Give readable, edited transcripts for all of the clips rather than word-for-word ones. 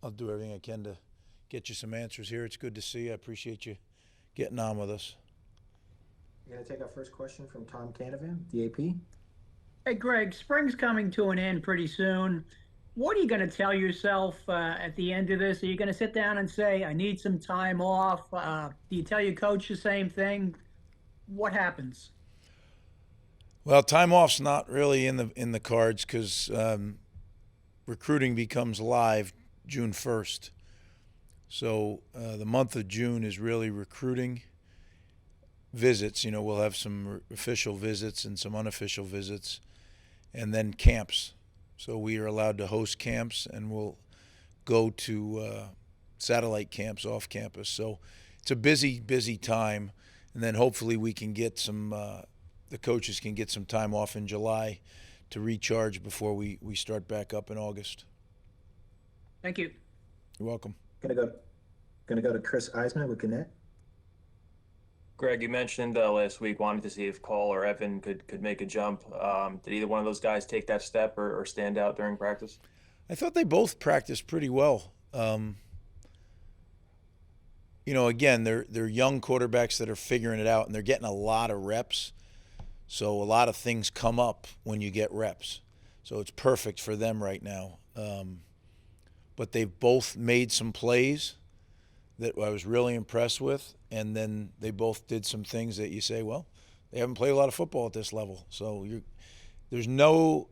I'll do everything I can to get you some answers here. It's good to see you. I appreciate you getting on with us. We're going to take our first question from Tom Canavan, the AP. Hey, Greg, spring's coming to an end pretty soon. What are you going to tell yourself at the end of this? Are you going to sit down and say, I need some time off? Do you tell your coach the same thing? What happens? Well, time off's not really in the cards because recruiting becomes live June 1st. So the month of June is really recruiting visits. We'll have some official visits and some unofficial visits, and then camps. So we are allowed to host camps, and we'll go to satellite camps off campus. So it's a busy, busy time, and then hopefully we can get the coaches can get some time off in July to recharge before we start back up in August. Thank you. You're welcome. Gonna go to Chris Eisman with Gannett. Greg, you mentioned last week wanting to see if Cole or Evan could make a jump. Did either one of those guys take that step or stand out during practice? I thought they both practiced pretty well. Again, they're young quarterbacks that are figuring it out, and they're getting a lot of reps. So a lot of things come up when you get reps. So it's perfect for them right now. But they've both made some plays that I was really impressed with, and then they both did some things that you say, well, they haven't played a lot of football at this level. So there's no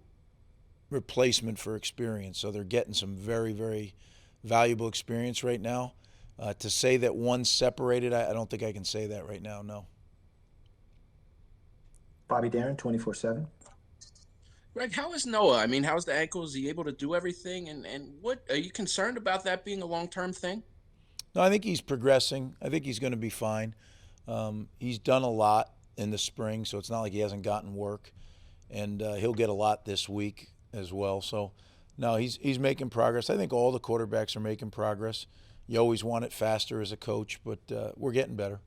replacement for experience. So they're getting some very, very valuable experience right now. To say that one's separated, I don't think I can say that right now, no. Bobby Darin, 24/7. Greg, how is Noah? I mean, how's the ankle? Is he able to do everything? And what are you concerned about that being a long-term thing? No, I think he's progressing. I think he's going to be fine. He's done a lot in the spring, so it's not like he hasn't gotten work. And he'll get a lot this week as well. So, no, he's making progress. I think all the quarterbacks are making progress. You always want it faster as a coach, but we're getting better.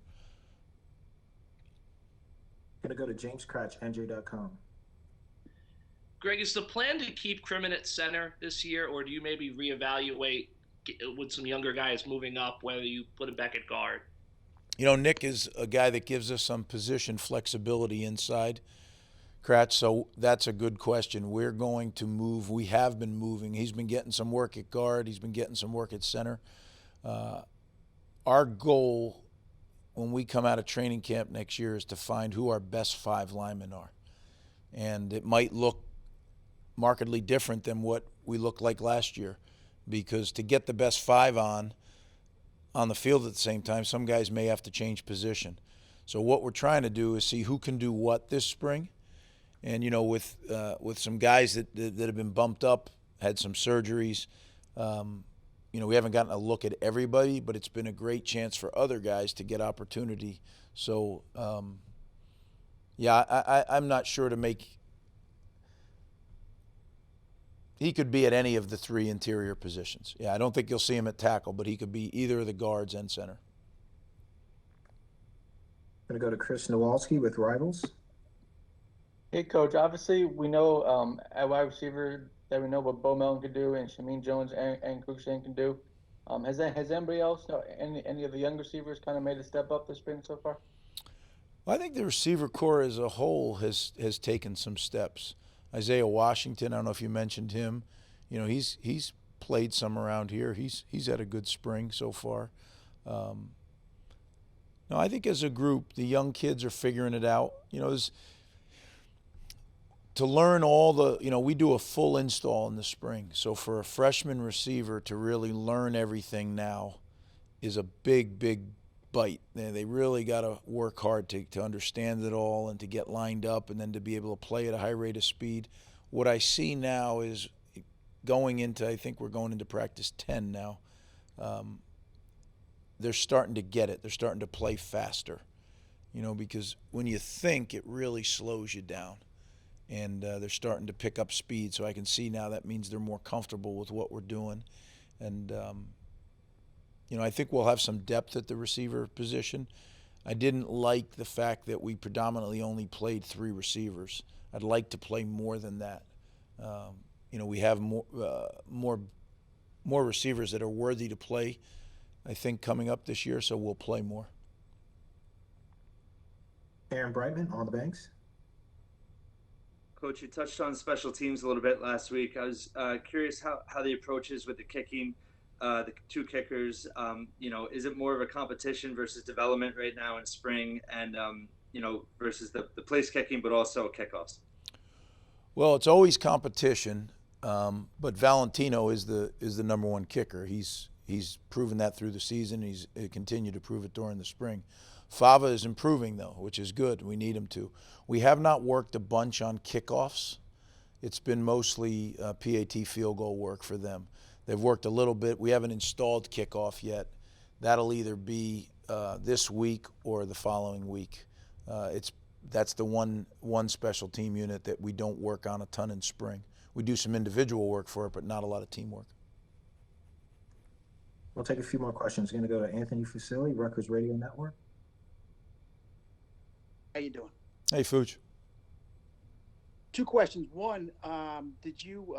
Gonna go to James Cratch, NJ.com. Greg, is the plan to keep Crimin at center this year, or do you maybe reevaluate with some younger guys moving up, whether you put him back at guard? Nick is a guy that gives us some position flexibility inside, Kratz, so that's a good question. We're going to move. We have been moving. He's been getting some work at guard. He's been getting some work at center. Our goal when we come out of training camp next year is to find who our best 5 linemen are. And it might look markedly different than what we looked like last year, because to get the best 5 on the field at the same time, some guys may have to change position. So what we're trying to do is see who can do what this spring. And, with some guys that have been bumped up, had some surgeries, we haven't gotten a look at everybody, but it's been a great chance for other guys to get opportunity. So, I'm not sure to make – he could be at any of the 3 interior positions. Yeah, I don't think you'll see him at tackle, but he could be either of the guards and center. Gonna go to Chris Nowalski with Rivals. Hey, Coach. Obviously, we know at wide receiver that we know what Bo Melton can do and Shamin Jones and Cruikshank can do. Has anybody else, any of the young receivers, kind of made a step up this spring so far? Well, I think the receiver core as a whole has taken some steps. Isaiah Washington, I don't know if you mentioned him. He's played some around here. He's had a good spring so far. No, I think as a group, the young kids are figuring it out. To learn all the, we do a full install in the spring. So for a freshman receiver to really learn everything now is a big, big bite. They really got to work hard to understand it all and to get lined up and then to be able to play at a high rate of speed. What I see now is I think we're going into practice 10 now. They're starting to get it. They're starting to play faster, because when you think, it really slows you down. And they're starting to pick up speed. So I can see now that means they're more comfortable with what we're doing. And, I think we'll have some depth at the receiver position. I didn't like the fact that we predominantly only played 3 receivers. I'd like to play more than that. We have more more receivers that are worthy to play, I think, coming up this year, so we'll play more. Aaron Brightman on the banks. Coach, you touched on special teams a little bit last week. I was curious how the approach is with the kicking, the two kickers. Is it more of a competition versus development right now in spring, and versus the place kicking, but also kickoffs? Well, it's always competition, but Valentino is the number one kicker. He's proven that through the season. He's continued to prove it during the spring. Fava is improving, though, which is good. We need him to. We have not worked a bunch on kickoffs. It's been mostly PAT field goal work for them. They've worked a little bit. We haven't installed kickoff yet. That'll either be this week or the following week. That's the one special team unit that we don't work on a ton in spring. We do some individual work for it, but not a lot of teamwork. We'll take a few more questions. Going to go to Anthony Fusilli, Rutgers Radio Network. How you doing? Hey, Fuch. Two questions. One, did you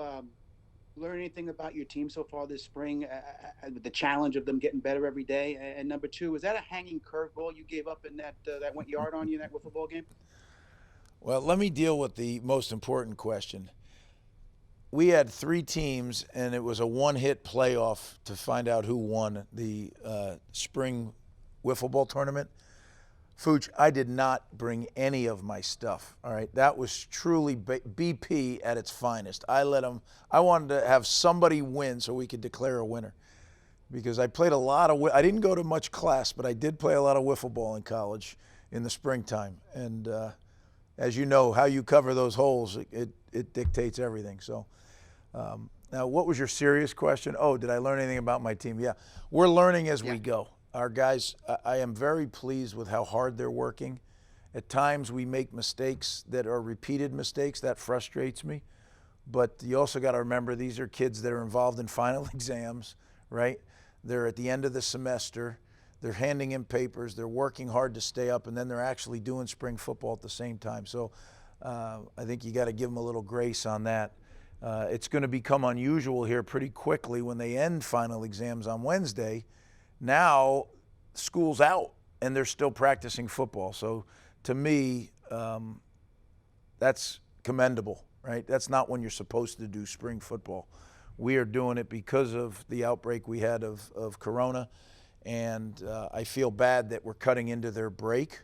learn anything about your team so far this spring, with the challenge of them getting better every day? And number two, is that a hanging curveball you gave up in that went yard on you in that wiffle ball game? Well, let me deal with the most important question. We had 3 teams, and it was a one-hit playoff to find out who won the spring wiffle ball tournament. Fuch, I did not bring any of my stuff, all right? That was truly BP at its finest. I wanted to have somebody win so we could declare a winner, because I played a lot of, I didn't go to much class, but I did play a lot of wiffle ball in college in the springtime. And as you know, how you cover those holes, it dictates everything. So now, what was your serious question? Oh, did I learn anything about my team? Yeah, we're learning as we go. Our guys, I am very pleased with how hard they're working. At times we make mistakes that are repeated mistakes. That frustrates me. But you also got to remember, these are kids that are involved in final exams, right? They're at the end of the semester. They're handing in papers. They're working hard to stay up, and then they're actually doing spring football at the same time. So I think you got to give them a little grace on that. It's going to become unusual here pretty quickly when they end final exams on Wednesday. Now school's out and they're still practicing football. So to me, that's commendable, right? That's not when you're supposed to do spring football. We are doing it because of the outbreak we had of Corona, and I feel bad that we're cutting into their break.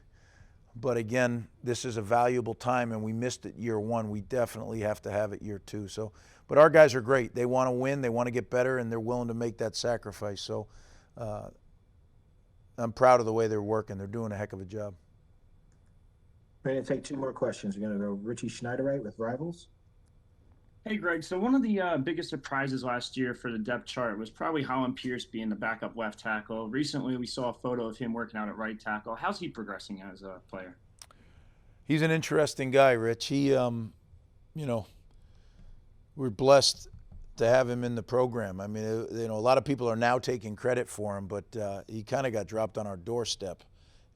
But again, this is a valuable time, and we missed it year one. We definitely have to have it year two. So, but our guys are great. They want to win, they want to get better, and they're willing to make that sacrifice. So I'm proud of the way they're working. They're doing a heck of a job. We're going to take 2 more questions. We're going to go Richie Schneiderite with Rivals. Hey, Greg. So one of the biggest surprises last year for the depth chart was probably Holland Pierce being the backup left tackle. Recently, we saw a photo of him working out at right tackle. How's he progressing as a player? He's an interesting guy, Rich. He, we're blessed to have him in the program. I mean, a lot of people are now taking credit for him, but he kind of got dropped on our doorstep.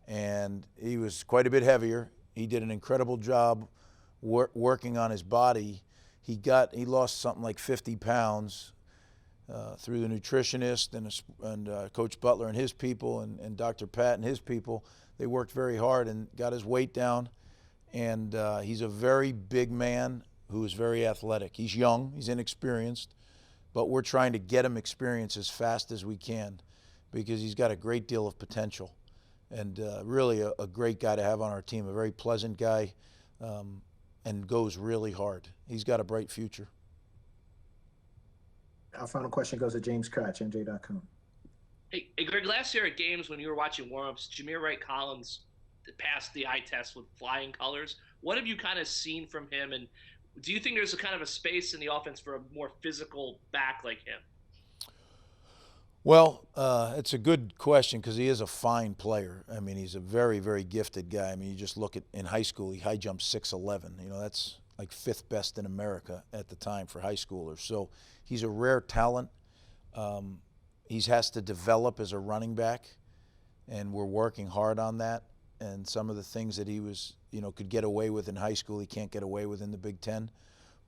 And he was quite a bit heavier. He did an incredible job working on his body. He lost something like 50 pounds through the nutritionist and Coach Butler and his people and Dr. Pat and his people. They worked very hard and got his weight down. And he's a very big man who is very athletic. He's young, he's inexperienced, but we're trying to get him experience as fast as we can because he's got a great deal of potential. And really a great guy to have on our team, a very pleasant guy, and goes really hard. He's got a bright future. Our final question goes to James Kratch, NJ.com. Hey, Greg, last year at games when you were watching warm-ups, Jameer Wright Collins passed the eye test with flying colors. What have you kind of seen from him, and do you think there's a kind of a space in the offense for a more physical back like him? Well, it's a good question because he is a fine player. I mean, he's a very, very gifted guy. I mean, you just look at in high school, he high jumped 6'11". That's like 5th best in America at the time for high schoolers. So he's a rare talent. He has to develop as a running back, and we're working hard on that. And some of the things that he was, could get away with in high school, he can't get away with in the Big Ten.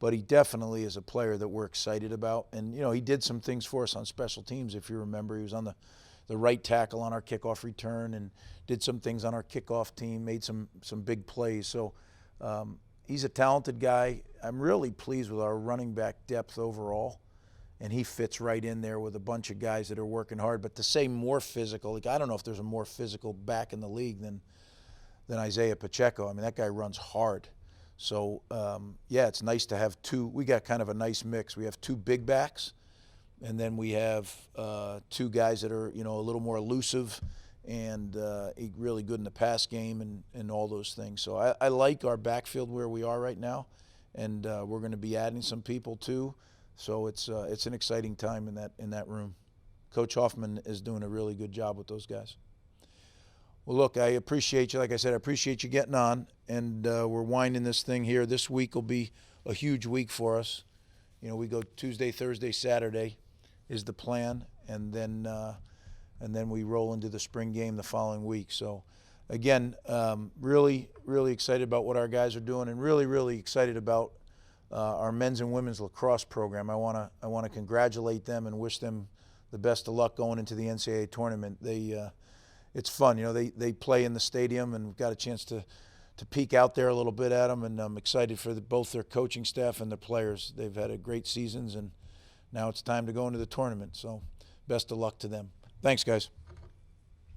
but he definitely is a player that we're excited about. And, you know, he did some things for us on special teams, if you remember. He was on the right tackle on our kickoff return and did some things on our kickoff team, made some big plays. So he's a talented guy. I'm really pleased with our running back depth overall, and he fits right in there with a bunch of guys that are working hard. But to say more physical, like, I don't know if there's a more physical back in the league than Isaiah Pacheco. I mean, that guy runs hard. So, yeah, it's nice to have two. We got kind of a nice mix. We have two big backs, and then we have two guys that are, you know, a little more elusive and really good in the pass game and all those things. So I like our backfield where we are right now, and we're going to be adding some people too. So it's an exciting time in that room. Coach Hoffman is doing a really good job with those guys. Well, look, I appreciate you. Like I said, I appreciate you getting on, and we're winding this thing here. This week will be a huge week for us. You know, we go Tuesday, Thursday, Saturday is the plan, and then we roll into the spring game the following week. So, again, really, really excited about what our guys are doing, and really, really excited about our men's and women's lacrosse program. I want to congratulate them and wish them the best of luck going into the NCAA tournament. It's fun, you know. They play in the stadium, and we've got a chance to peek out there a little bit at them, and I'm excited for both their coaching staff and their players. They've had a great seasons, and now it's time to go into the tournament. So, best of luck to them. Thanks, guys.